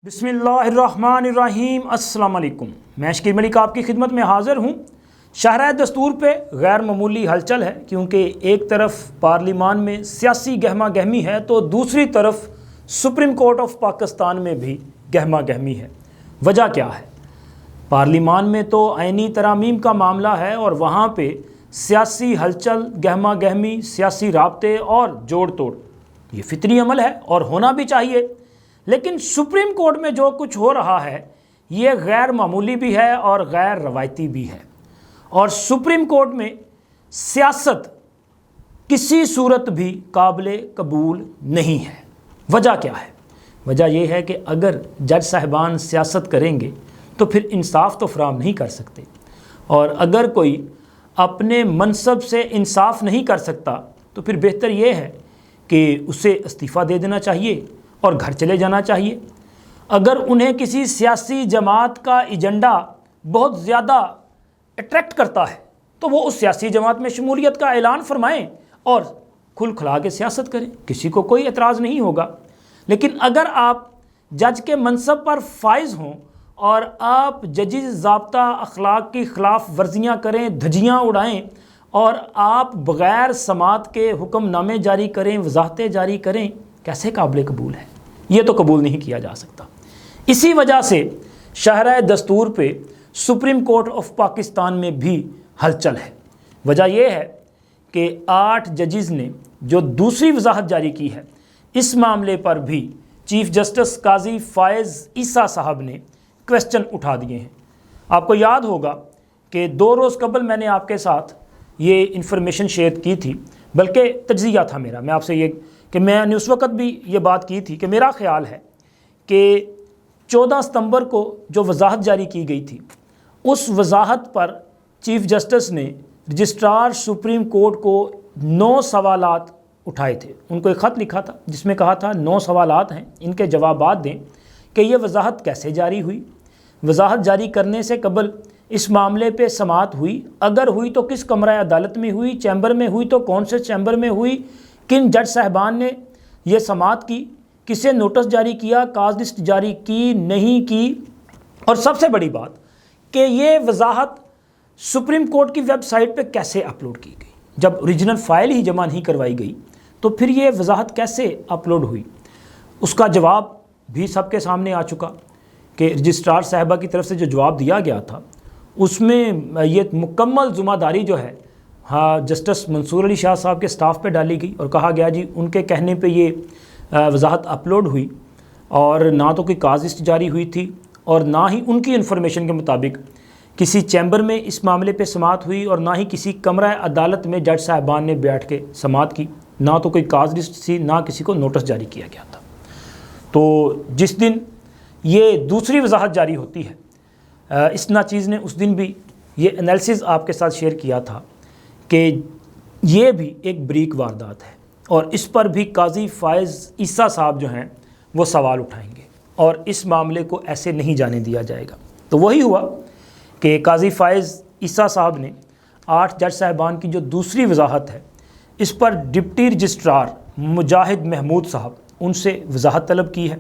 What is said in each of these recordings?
بسم اللہ الرحمن الرحیم۔ السلام علیکم، میں شکیل ملک آپ کی خدمت میں حاضر ہوں۔ شاہراہ دستور پہ غیر معمولی ہلچل ہے، کیونکہ ایک طرف پارلیمان میں سیاسی گہما گہمی ہے تو دوسری طرف سپریم کورٹ آف پاکستان میں بھی گہما گہمی ہے۔ وجہ کیا ہے؟ پارلیمان میں تو آئینی ترامیم کا معاملہ ہے اور وہاں پہ سیاسی ہلچل، گہما گہمی، سیاسی رابطے اور جوڑ توڑ، یہ فطری عمل ہے اور ہونا بھی چاہیے۔ لیکن سپریم کورٹ میں جو کچھ ہو رہا ہے یہ غیر معمولی بھی ہے اور غیر روایتی بھی ہے، اور سپریم کورٹ میں سیاست کسی صورت بھی قابل قبول نہیں ہے۔ وجہ کیا ہے؟ وجہ یہ ہے کہ اگر جج صاحبان سیاست کریں گے تو پھر انصاف تو فراہم نہیں کر سکتے، اور اگر کوئی اپنے منصب سے انصاف نہیں کر سکتا تو پھر بہتر یہ ہے کہ اسے استعفیٰ دے دینا چاہیے اور گھر چلے جانا چاہیے۔ اگر انہیں کسی سیاسی جماعت کا ایجنڈا بہت زیادہ اٹریکٹ کرتا ہے تو وہ اس سیاسی جماعت میں شمولیت کا اعلان فرمائیں اور کھل کھلا کے سیاست کریں، کسی کو کوئی اعتراض نہیں ہوگا۔ لیکن اگر آپ جج کے منصب پر فائز ہوں اور آپ ججی ضابطہ اخلاق کی خلاف ورزیاں کریں، دھجیاں اڑائیں، اور آپ بغیر سماعت کے حکم نامے جاری کریں، وضاحتیں جاری کریں، کیسے قابل قبول ہے؟ یہ تو قبول نہیں کیا جا سکتا۔ اسی وجہ سے شاہراہ دستور پہ سپریم کورٹ آف پاکستان میں بھی ہلچل ہے۔ وجہ یہ ہے کہ 8 ججز نے جو دوسری وضاحت جاری کی ہے، اس معاملے پر بھی چیف جسٹس قاضی فائز عیسیٰ صاحب نے کویسچن اٹھا دیے ہیں۔ آپ کو یاد ہوگا کہ 2 روز قبل میں نے آپ کے ساتھ یہ انفارمیشن شیئر کی تھی، بلکہ تجزیہ تھا میرا، میں آپ سے یہ کہ میں نے اس وقت بھی یہ بات کی تھی کہ میرا خیال ہے کہ 14 ستمبر کو جو وضاحت جاری کی گئی تھی، اس وضاحت پر چیف جسٹس نے رجسٹرار سپریم کورٹ کو 9 سوالات اٹھائے تھے۔ ان کو ایک خط لکھا تھا جس میں کہا تھا 9 سوالات ہیں، ان کے جوابات دیں کہ یہ وضاحت کیسے جاری ہوئی، وضاحت جاری کرنے سے قبل اس معاملے پہ سماعت ہوئی، اگر ہوئی تو کس کمرہ عدالت میں ہوئی، چیمبر میں ہوئی تو کون سے چیمبر میں ہوئی، کن جج صاحبان نے یہ سماعت کی، کسے نوٹس جاری کیا، کاز لسٹ جاری کی نہیں کی، اور سب سے بڑی بات کہ یہ وضاحت سپریم کورٹ کی ویب سائٹ پہ کیسے اپلوڈ کی گئی۔ جب اوریجنل فائل ہی جمع نہیں کروائی گئی تو پھر یہ وضاحت کیسے اپلوڈ ہوئی؟ اس کا جواب بھی سب کے سامنے آ چکا کہ رجسٹرار صاحبہ کی طرف سے جو جواب دیا گیا تھا اس میں یہ مکمل ذمہ داری جو ہے جسٹس منصور علی شاہ صاحب کے سٹاف پہ ڈالی گئی، اور کہا گیا جی ان کے کہنے پہ یہ وضاحت اپلوڈ ہوئی، اور نہ تو کوئی کاز لسٹ جاری ہوئی تھی اور نہ ہی ان کی انفارمیشن کے مطابق کسی چیمبر میں اس معاملے پہ سماعت ہوئی، اور نہ ہی کسی کمرہ عدالت میں جج صاحبان نے بیٹھ کے سماعت کی، نہ تو کوئی کاز لسٹ تھی، نہ کسی کو نوٹس جاری کیا گیا تھا۔ تو جس دن یہ دوسری وضاحت جاری ہوتی ہے، اس ناچیز نے اس دن بھی یہ انالیسز آپ کے ساتھ شیئر کیا تھا کہ یہ بھی ایک بریک واردات ہے، اور اس پر بھی قاضی فائز عیسیٰ صاحب جو ہیں وہ سوال اٹھائیں گے، اور اس معاملے کو ایسے نہیں جانے دیا جائے گا۔ تو وہی ہوا کہ قاضی فائز عیسیٰ صاحب نے 8 جج صاحبان کی جو دوسری وضاحت ہے، اس پر ڈپٹی رجسٹرار مجاہد محمود صاحب ان سے وضاحت طلب کی ہے،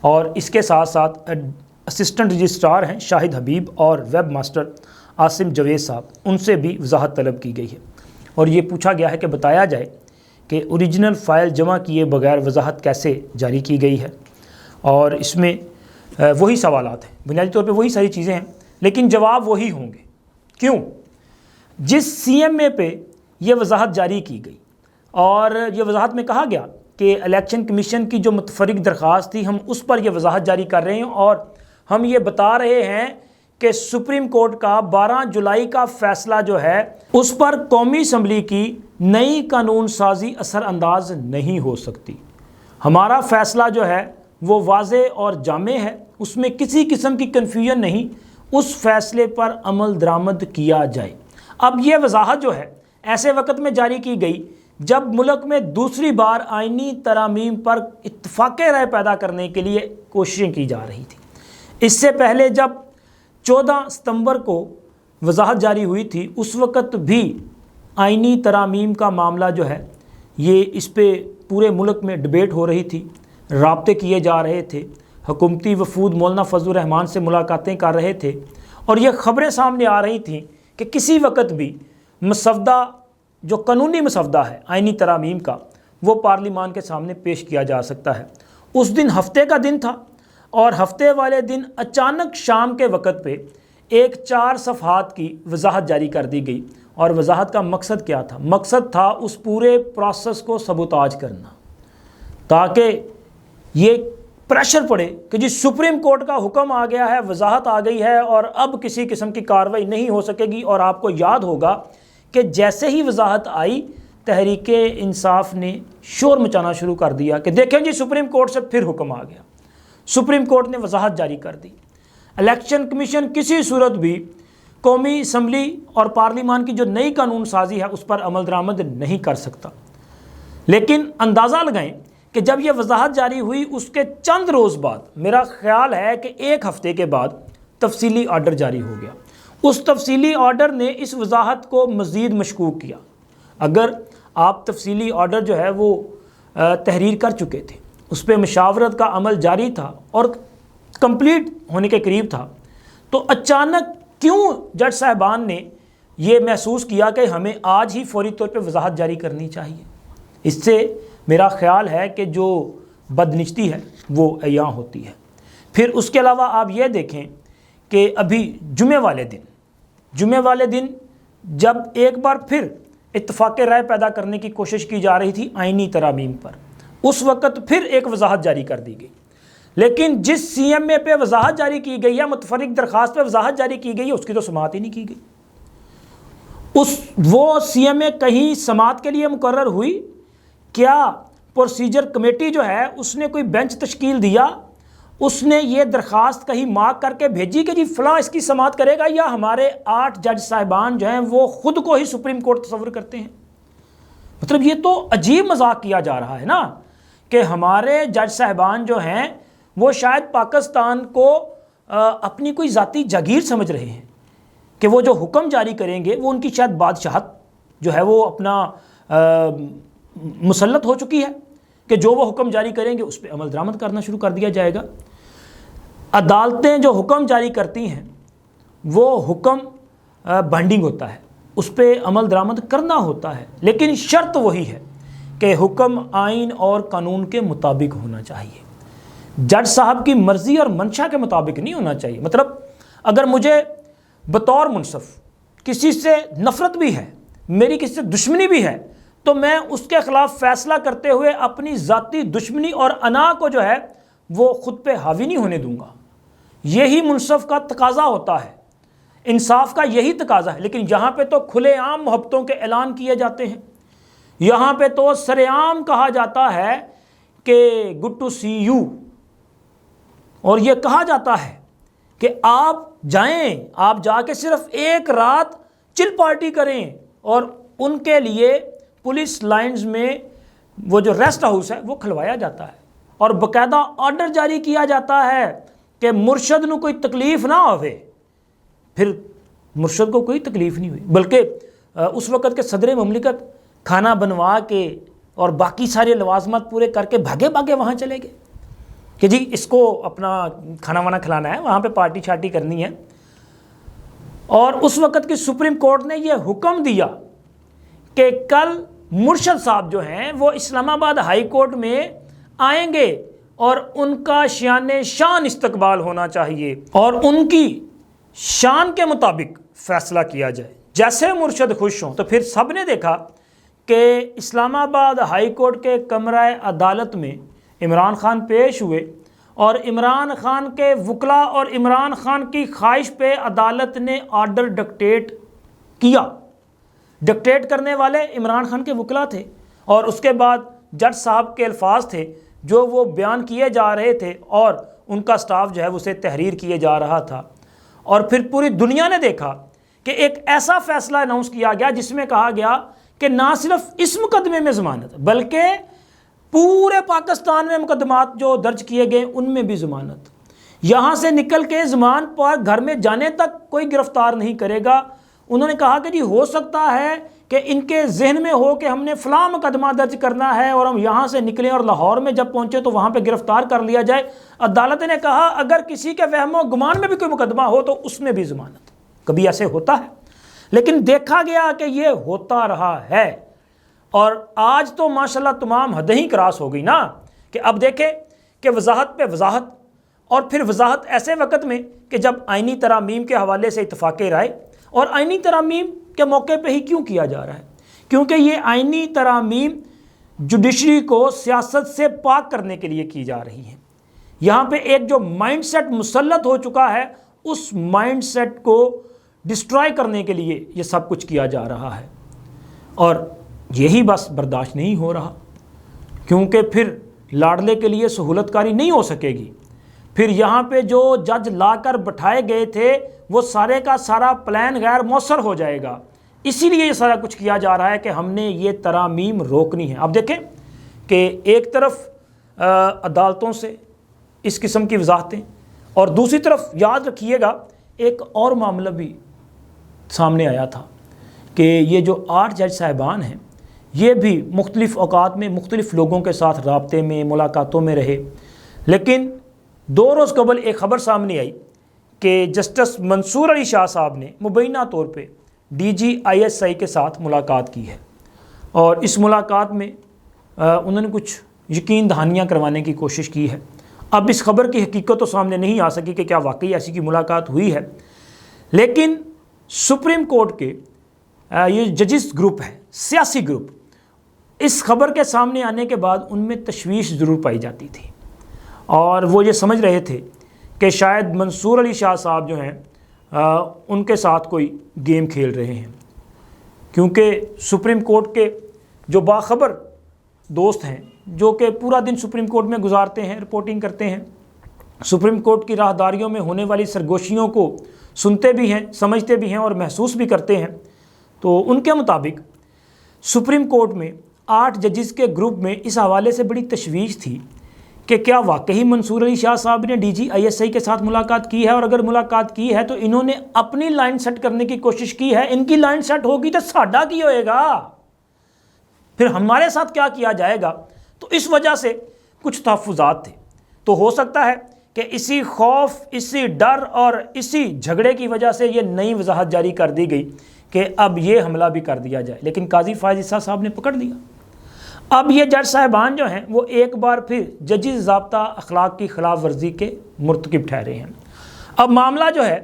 اور اس کے ساتھ ساتھ اسسٹنٹ رجسٹرار ہیں شاہد حبیب اور ویب ماسٹر عاصم جوید صاحب، ان سے بھی وضاحت طلب کی گئی ہے، اور یہ پوچھا گیا ہے کہ بتایا جائے کہ اوریجنل فائل جمع کیے بغیر وضاحت کیسے جاری کی گئی ہے۔ اور اس میں وہی سوالات ہیں، بنیادی طور پہ وہی ساری چیزیں ہیں، لیکن جواب وہی ہوں گے۔ کیوں؟ جس سی ایم اے پہ یہ وضاحت جاری کی گئی، اور یہ وضاحت میں کہا گیا کہ الیکشن کمیشن کی جو متفرق درخواست تھی، ہم اس پر یہ وضاحت جاری کر رہے ہیں، اور ہم یہ بتا رہے ہیں کہ سپریم کورٹ کا 12 جولائی کا فیصلہ جو ہے اس پر قومی اسمبلی کی نئی قانون سازی اثر انداز نہیں ہو سکتی۔ ہمارا فیصلہ جو ہے وہ واضح اور جامع ہے، اس میں کسی قسم کی کنفیوژن نہیں، اس فیصلے پر عمل درآمد کیا جائے۔ اب یہ وضاحت جو ہے ایسے وقت میں جاری کی گئی جب ملک میں دوسری بار آئینی ترامیم پر اتفاق رائے پیدا کرنے کے لیے کوششیں کی جا رہی تھیں۔ اس سے پہلے جب 14 ستمبر کو وضاحت جاری ہوئی تھی، اس وقت بھی آئینی ترامیم کا معاملہ جو ہے یہ اس پہ پورے ملک میں ڈبیٹ ہو رہی تھی، رابطے کیے جا رہے تھے، حکومتی وفود مولانا فضل الرحمان سے ملاقاتیں کر رہے تھے اور یہ خبریں سامنے آ رہی تھیں کہ کسی وقت بھی مسودہ جو قانونی مسودہ ہے آئینی ترامیم کا وہ پارلیمان کے سامنے پیش کیا جا سکتا ہے۔ اس دن ہفتے کا دن تھا اور ہفتے والے دن اچانک شام کے وقت پہ ایک 4 صفحات کی وضاحت جاری کر دی گئی، اور وضاحت کا مقصد کیا تھا؟ مقصد تھا اس پورے پروسیس کو سبوتاج کرنا، تاکہ یہ پریشر پڑے کہ جی سپریم کورٹ کا حکم آ گیا ہے، وضاحت آ گئی ہے اور اب کسی قسم کی کارروائی نہیں ہو سکے گی۔ اور آپ کو یاد ہوگا کہ جیسے ہی وضاحت آئی تحریک انصاف نے شور مچانا شروع کر دیا کہ دیکھیں جی سپریم کورٹ سے پھر حکم آ گیا، سپریم کورٹ نے وضاحت جاری کر دی۔ الیکشن کمیشن کسی صورت بھی قومی اسمبلی اور پارلیمان کی جو نئی قانون سازی ہے اس پر عمل درآمد نہیں کر سکتا۔ لیکن اندازہ لگائیں کہ جب یہ وضاحت جاری ہوئی اس کے چند روز بعد، میرا خیال ہے کہ 1 ہفتے کے بعد تفصیلی آرڈر جاری ہو گیا۔ اس تفصیلی آرڈر نے اس وضاحت کو مزید مشکوک کیا۔ اگر آپ تفصیلی آرڈر جو ہے وہ تحریر کر چکے تھے، اس پہ مشاورت کا عمل جاری تھا اور کمپلیٹ ہونے کے قریب تھا، تو اچانک کیوں جج صاحبان نے یہ محسوس کیا کہ ہمیں آج ہی فوری طور پہ وضاحت جاری کرنی چاہیے؟ اس سے میرا خیال ہے کہ جو بدنچتی ہے وہ عیاں ہوتی ہے۔ پھر اس کے علاوہ آپ یہ دیکھیں کہ ابھی جمعے والے دن جب ایک بار پھر اتفاق رائے پیدا کرنے کی کوشش کی جا رہی تھی آئینی ترامیم پر، اس وقت پھر ایک وضاحت جاری کر دی گئی، لیکن جس سی ایم اے پہ وضاحت جاری کی گئی ہے، متفرق درخواست پہ وضاحت جاری کی گئی ہے، اس کی تو سماعت ہی نہیں کی گئی۔ وہ سی ایم اے کہیں سماعت کے لیے مقرر ہوئی؟ کیا پروسیجر کمیٹی جو ہے اس نے کوئی بینچ تشکیل دیا؟ اس نے یہ درخواست کہیں مارک کر کے بھیجی کہ جی فلاں اس کی سماعت کرے گا، یا ہمارے 8 جج صاحبان جو ہیں وہ خود کو ہی سپریم کورٹ تصور کرتے ہیں؟ مطلب یہ تو عجیب مذاق کیا جا رہا ہے نا، کہ ہمارے جج صاحبان جو ہیں وہ شاید پاکستان کو اپنی کوئی ذاتی جاگیر سمجھ رہے ہیں کہ وہ جو حکم جاری کریں گے وہ ان کی شاید بادشاہت جو ہے وہ اپنا مسلط ہو چکی ہے کہ جو وہ حکم جاری کریں گے اس پہ عمل درآمد کرنا شروع کر دیا جائے گا۔ عدالتیں جو حکم جاری کرتی ہیں وہ حکم بائنڈنگ ہوتا ہے، اس پہ عمل درآمد کرنا ہوتا ہے، لیکن شرط وہی ہے کہ حکم آئین اور قانون کے مطابق ہونا چاہیے، جج صاحب کی مرضی اور منشا کے مطابق نہیں ہونا چاہیے۔ مطلب اگر مجھے بطور منصف کسی سے نفرت بھی ہے، میری کسی سے دشمنی بھی ہے، تو میں اس کے خلاف فیصلہ کرتے ہوئے اپنی ذاتی دشمنی اور انا کو جو ہے وہ خود پہ حاوی نہیں ہونے دوں گا۔ یہی منصف کا تقاضا ہوتا ہے، انصاف کا یہی تقاضا ہے۔ لیکن یہاں پہ تو کھلے عام محبتوں کے اعلان کیے جاتے ہیں، یہاں پہ تو سر عام کہا جاتا ہے کہ گڈ ٹو سی یو، اور یہ کہا جاتا ہے کہ آپ جائیں، آپ جا کے صرف ایک رات چل پارٹی کریں، اور ان کے لیے پولیس لائنز میں وہ جو ریسٹ ہاؤس ہے وہ کھلوایا جاتا ہے، اور باقاعدہ آرڈر جاری کیا جاتا ہے کہ مرشد نو کوئی تکلیف نہ ہوئے۔ پھر مرشد کو کوئی تکلیف نہیں ہوئی، بلکہ اس وقت کے صدر مملکت کھانا بنوا کے اور باقی سارے لوازمات پورے کر کے بھاگے وہاں چلے گئے کہ جی اس کو اپنا کھانا وانا کھلانا ہے، وہاں پہ پارٹی شارٹی کرنی ہے۔ اور اس وقت کی سپریم کورٹ نے یہ حکم دیا کہ کل مرشد صاحب جو ہیں وہ اسلام آباد ہائی کورٹ میں آئیں گے اور ان کا شان استقبال ہونا چاہیے اور ان کی شان کے مطابق فیصلہ کیا جائے۔ جیسے مرشد خوش ہوں، تو پھر سب نے دیکھا کہ اسلام آباد ہائی کورٹ کے کمرہ عدالت میں عمران خان پیش ہوئے، اور عمران خان کے وکلاء اور عمران خان کی خواہش پہ عدالت نے آرڈر ڈکٹیٹ کیا۔ ڈکٹیٹ کرنے والے عمران خان کے وکلاء تھے، اور اس کے بعد جج صاحب کے الفاظ تھے جو وہ بیان کیے جا رہے تھے، اور ان کا سٹاف جو ہے اسے تحریر کیے جا رہا تھا۔ اور پھر پوری دنیا نے دیکھا کہ ایک ایسا فیصلہ اناؤنس کیا گیا جس میں کہا گیا کہ نہ صرف اس مقدمے میں ضمانت، بلکہ پورے پاکستان میں مقدمات جو درج کیے گئے ان میں بھی ضمانت، یہاں سے نکل کے ضمان پر گھر میں جانے تک کوئی گرفتار نہیں کرے گا۔ انہوں نے کہا کہ جی ہو سکتا ہے کہ ان کے ذہن میں ہو کہ ہم نے فلاں مقدمہ درج کرنا ہے اور ہم یہاں سے نکلیں اور لاہور میں جب پہنچے تو وہاں پہ گرفتار کر لیا جائے۔ عدالت نے کہا اگر کسی کے وہم و گمان میں بھی کوئی مقدمہ ہو تو اس میں بھی ضمانت۔ کبھی ایسے ہوتا ہے، لیکن دیکھا گیا کہ یہ ہوتا رہا ہے، اور آج تو ماشاءاللہ تمام حدیں ہی کراس ہو گئی نا، کہ اب دیکھیں کہ وضاحت پہ وضاحت، اور پھر وضاحت ایسے وقت میں کہ جب آئینی ترامیم کے حوالے سے اتفاق رائے، اور آئینی ترامیم کے موقع پہ ہی کیوں کیا جا رہا ہے؟ کیونکہ یہ آئینی ترامیم جوڈیشری کو سیاست سے پاک کرنے کے لیے کی جا رہی ہیں۔ یہاں پہ ایک جو مائنڈ سیٹ مسلط ہو چکا ہے، اس مائنڈ سیٹ کو ڈسٹرائے کرنے کے لیے یہ سب کچھ کیا جا رہا ہے، اور یہی بس برداشت نہیں ہو رہا، کیونکہ پھر لاڈلے کے لیے سہولت کاری نہیں ہو سکے گی۔ پھر یہاں پہ جو جج لا کر بٹھائے گئے تھے وہ سارے کا سارا پلان غیر مؤثر ہو جائے گا، اسی لیے یہ سارا کچھ کیا جا رہا ہے کہ ہم نے یہ ترامیم روکنی ہے۔ اب دیکھیں کہ ایک طرف عدالتوں سے اس قسم کی وضاحتیں، اور دوسری طرف یاد رکھیے گا ایک اور معاملہ بھی سامنے آیا تھا کہ یہ جو 8 جج صاحبان ہیں یہ بھی مختلف اوقات میں مختلف لوگوں کے ساتھ رابطے میں، ملاقاتوں میں رہے، لیکن 2 روز قبل ایک خبر سامنے آئی کہ جسٹس منصور علی شاہ صاحب نے مبینہ طور پہ DGISI کے ساتھ ملاقات کی ہے، اور اس ملاقات میں انہوں نے کچھ یقین دہانیاں کروانے کی کوشش کی ہے۔ اب اس خبر کی حقیقت تو سامنے نہیں آ سکی کہ کیا واقعی ایسی کی ملاقات ہوئی ہے، لیکن سپریم کورٹ کے یہ ججز گروپ ہے، سیاسی گروپ، اس خبر کے سامنے آنے کے بعد ان میں تشویش ضرور پائی جاتی تھی، اور وہ یہ سمجھ رہے تھے کہ شاید منصور علی شاہ صاحب جو ہیں ان کے ساتھ کوئی گیم کھیل رہے ہیں، کیونکہ سپریم کورٹ کے جو باخبر دوست ہیں جو کہ پورا دن سپریم کورٹ میں گزارتے ہیں، رپورٹنگ کرتے ہیں، سپریم کورٹ کی راہداریوں میں ہونے والی سرگوشیوں کو سنتے بھی ہیں، سمجھتے بھی ہیں اور محسوس بھی کرتے ہیں، تو ان کے مطابق سپریم کورٹ میں 8 ججز کے گروپ میں اس حوالے سے بڑی تشویش تھی کہ کیا واقعی منصور علی شاہ صاحب نے DGISI کے ساتھ ملاقات کی ہے، اور اگر ملاقات کی ہے تو انہوں نے اپنی لائن سیٹ کرنے کی کوشش کی ہے، ان کی لائن سیٹ ہوگی تو ساڈا کی ہوئے گا، پھر ہمارے ساتھ کیا کیا جائے گا؟ تو اس وجہ سے کچھ تحفظات تھے۔ تو ہو سکتا ہے کہ اسی خوف، اسی ڈر اور اسی جھگڑے کی وجہ سے یہ نئی وضاحت جاری کر دی گئی کہ اب یہ حملہ بھی کر دیا جائے، لیکن قاضی فائز عیسیٰ صاحب نے پکڑ لیا۔ اب یہ جج صاحبان جو ہیں وہ ایک بار پھر ججز ضابطہ اخلاق کی خلاف ورزی کے مرتکب ٹھہرے ہیں۔ اب معاملہ جو ہے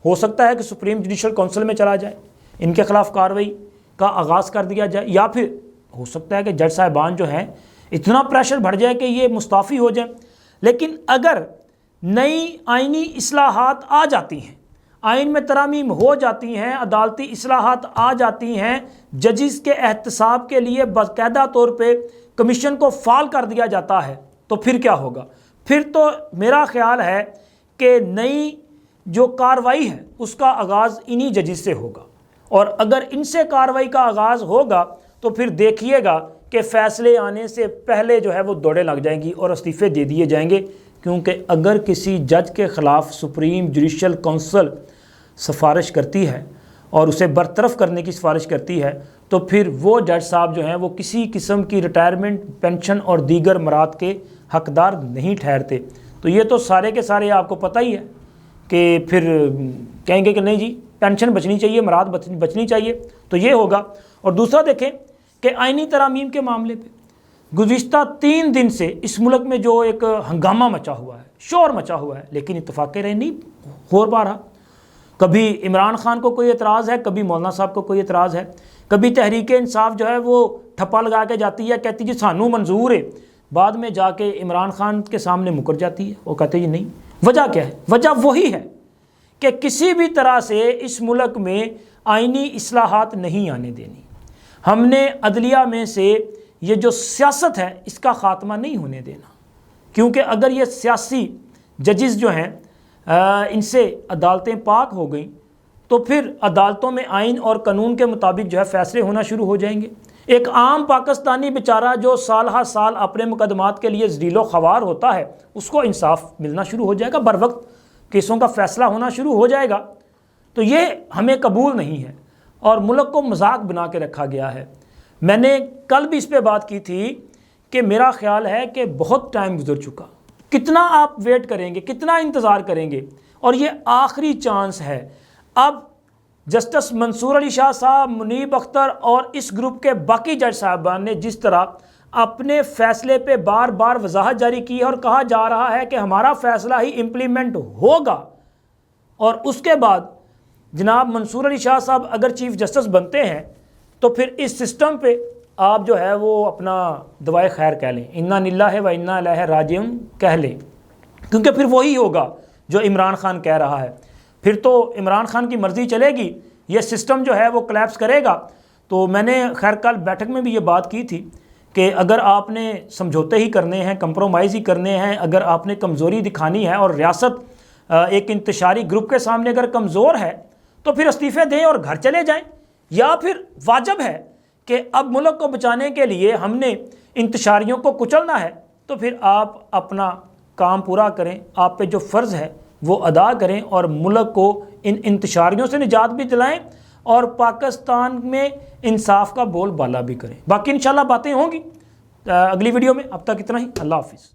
ہو سکتا ہے کہ سپریم جوڈیشل کونسل میں چلا جائے، ان کے خلاف کارروائی کا آغاز کر دیا جائے، یا پھر ہو سکتا ہے کہ جج صاحبان جو ہیں اتنا پریشر بڑھ جائے کہ یہ مستعفی ہو جائیں۔ لیکن اگر نئی آئینی اصلاحات آ جاتی ہیں، آئین میں ترامیم ہو جاتی ہیں، عدالتی اصلاحات آ جاتی ہیں، ججز کے احتساب کے لیے باقاعدہ طور پہ کمیشن کو فعال کر دیا جاتا ہے، تو پھر کیا ہوگا؟ پھر تو میرا خیال ہے کہ نئی جو کارروائی ہے اس کا آغاز انہی ججز سے ہوگا، اور اگر ان سے کارروائی کا آغاز ہوگا تو پھر دیکھیے گا کہ فیصلے آنے سے پہلے جو ہے وہ دوڑیں لگ جائیں گی اور استعفے دے دیے جائیں گے، کیونکہ اگر کسی جج کے خلاف سپریم جوڈیشل کونسل سفارش کرتی ہے اور اسے برطرف کرنے کی سفارش کرتی ہے تو پھر وہ جج صاحب جو ہیں وہ کسی قسم کی ریٹائرمنٹ، پینشن اور دیگر مراد کے حقدار نہیں ٹھہرتے۔ تو یہ تو سارے کے سارے آپ کو پتہ ہی ہے کہ پھر کہیں گے کہ نہیں جی پینشن بچنی چاہیے، مراد بچنی چاہیے، تو یہ ہوگا۔ اور دوسرا دیکھیں کہ آئینی ترامیم کے معاملے پہ گزشتہ 3 دن سے اس ملک میں جو ایک ہنگامہ مچا ہوا ہے، شور مچا ہوا ہے، لیکن اتفاق رائے نہیں ہو پا رہا۔ کبھی عمران خان کو کوئی اعتراض ہے، کبھی مولانا صاحب کو کوئی اعتراض ہے، کبھی تحریک انصاف جو ہے وہ ٹھپا لگا کے جاتی ہے، کہتی جی سانوں منظور ہے، بعد میں جا کے عمران خان کے سامنے مکر جاتی ہے، وہ کہتے جی نہیں۔ وجہ کیا ہے؟ وجہ وہی ہے کہ کسی بھی طرح سے اس ملک میں آئینی اصلاحات نہیں آنے دینی۔ ہم نے عدلیہ میں سے یہ جو سیاست ہے اس کا خاتمہ نہیں ہونے دینا، کیونکہ اگر یہ سیاسی ججز جو ہیں ان سے عدالتیں پاک ہو گئیں تو پھر عدالتوں میں آئین اور قانون کے مطابق جو ہے فیصلے ہونا شروع ہو جائیں گے۔ ایک عام پاکستانی بیچارہ جو سال ہر سال اپنے مقدمات کے لیے ذلیل و خوار ہوتا ہے اس کو انصاف ملنا شروع ہو جائے گا، بر وقت کیسوں کا فیصلہ ہونا شروع ہو جائے گا۔ تو یہ ہمیں قبول نہیں ہے۔ اور ملک کو مذاق بنا کے رکھا گیا ہے۔ میں نے کل بھی اس پہ بات کی تھی کہ میرا خیال ہے کہ بہت ٹائم گزر چکا، کتنا آپ ویٹ کریں گے، کتنا انتظار کریں گے، اور یہ آخری چانس ہے۔ اب جسٹس منصور علی شاہ صاحب، منیب اختر اور اس گروپ کے باقی جج صاحبان نے جس طرح اپنے فیصلے پہ بار بار وضاحت جاری کی ہے اور کہا جا رہا ہے کہ ہمارا فیصلہ ہی امپلیمنٹ ہوگا، اور اس کے بعد جناب منصور علی شاہ صاحب اگر چیف جسٹس بنتے ہیں تو پھر اس سسٹم پہ آپ جو ہے وہ اپنا دعائے خیر کہہ لیں، انا للہ و انا الیہ راجعون کہہ لیں، کیونکہ پھر وہی ہوگا جو عمران خان کہہ رہا ہے۔ پھر تو عمران خان کی مرضی چلے گی، یہ سسٹم جو ہے وہ کلیپس کرے گا۔ تو میں نے خیر کل بیٹھک میں بھی یہ بات کی تھی کہ اگر آپ نے سمجھوتے ہی کرنے ہیں، کمپرومائز ہی کرنے ہیں، اگر آپ نے کمزوری دکھانی ہے اور ریاست ایک انتشاری گروپ کے سامنے اگر کمزور ہے تو پھر استعفے دیں اور گھر چلے جائیں، یا پھر واجب ہے کہ اب ملک کو بچانے کے لیے ہم نے انتشاریوں کو کچلنا ہے تو پھر آپ اپنا کام پورا کریں، آپ پہ جو فرض ہے وہ ادا کریں اور ملک کو ان انتشاریوں سے نجات بھی دلائیں اور پاکستان میں انصاف کا بول بالا بھی کریں۔ باقی انشاءاللہ باتیں ہوں گی اگلی ویڈیو میں، اب تک اتنا ہی، اللہ حافظ۔